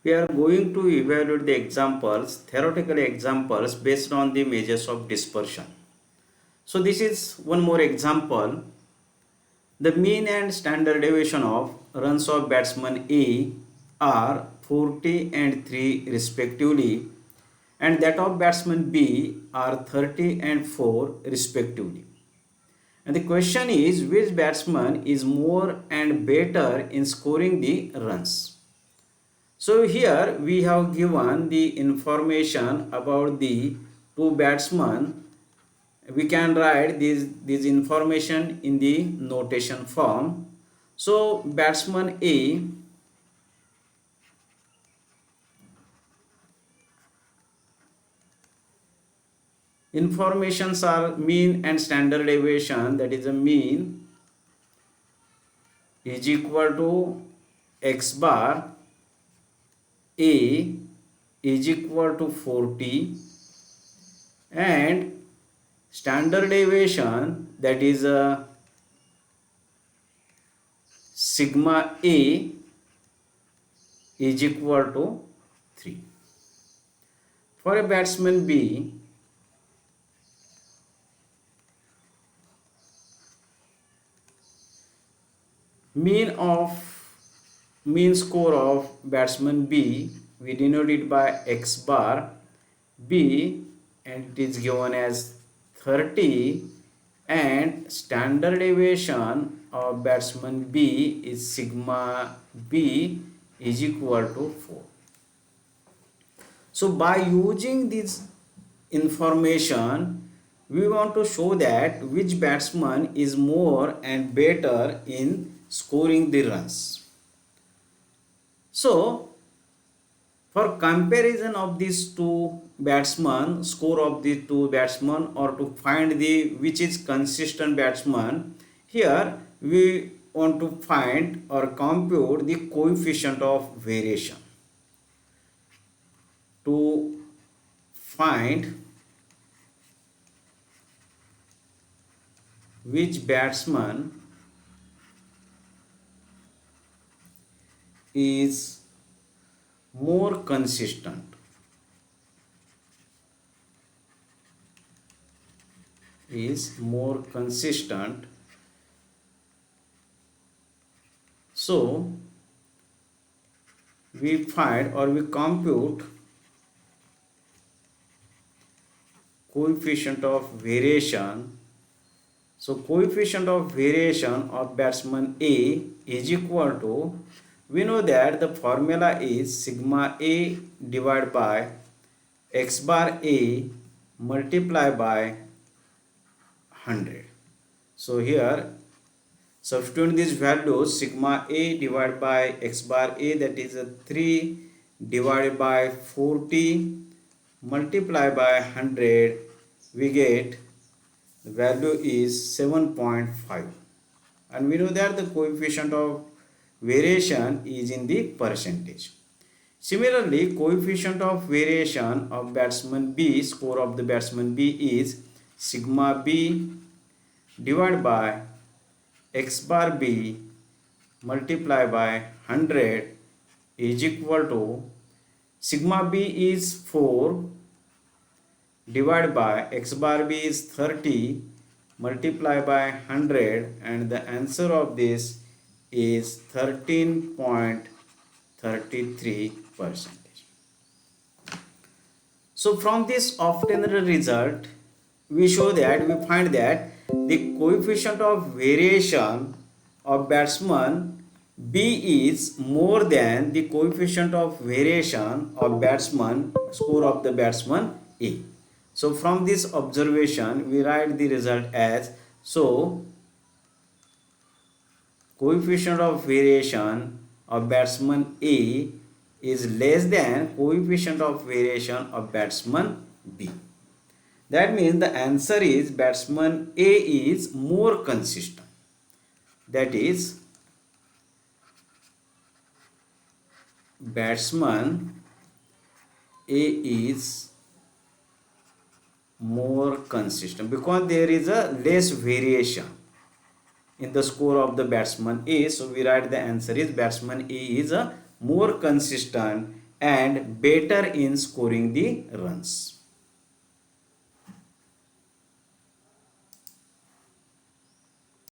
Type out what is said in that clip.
we are going to evaluate the examples, theoretical examples based on the measures of dispersion. So this is one more example. The mean and standard deviation of runs of batsman A are 40 and 3 respectively, and that of batsman B are 30 and 4 respectively. And the question is, which batsman is more and better in scoring the runs? So here we have given the information about the two batsmen. We can write this information in the notation form. So batsman A, informations are mean and standard deviation, that is a mean is equal to x bar, A is equal to 40, and standard deviation, that is a sigma A is equal to 3. For a batsman B, mean score of batsman B, we denote it by x bar B, and it is given as 30, and standard deviation of batsman B is sigma B is equal to 4. So by using this information, we want to show that which batsman is more and better in scoring the runs. So for comparison of these two batsmen, score of the two batsmen, or to find the which is consistent batsman, here we want to find or compute the coefficient of variation. To find which batsman is more consistent, so we find or we compute coefficient of variation. So coefficient of variation of batsman A is equal to, we know that the formula is sigma A divided by x bar A multiplied by 100. So here substitute these values, sigma A divided by x bar A, that is a 3 divided by 40 multiplied by 100, we get the value is 7.5, and we know that the coefficient of variation is in the percentage. Similarly, coefficient of variation of batsman B, score of the batsman B is sigma B divided by x bar B multiplied by 100 is equal to, sigma B is 4 divided by x bar B is 30 multiplied by 100, and the answer of this is 13.33%. So from this obtained result, we show that we find that the coefficient of variation of batsman B is more than the coefficient of variation of batsman, score of the batsman A. So from this observation, we write the result as, so coefficient of variation of batsman A is less than coefficient of variation of batsman B. That means the answer is batsman A is more consistent. That is, batsman A is more consistent because there is a less variation in the score of the batsman A. So we write the answer is batsman A is a more consistent and better in scoring the runs.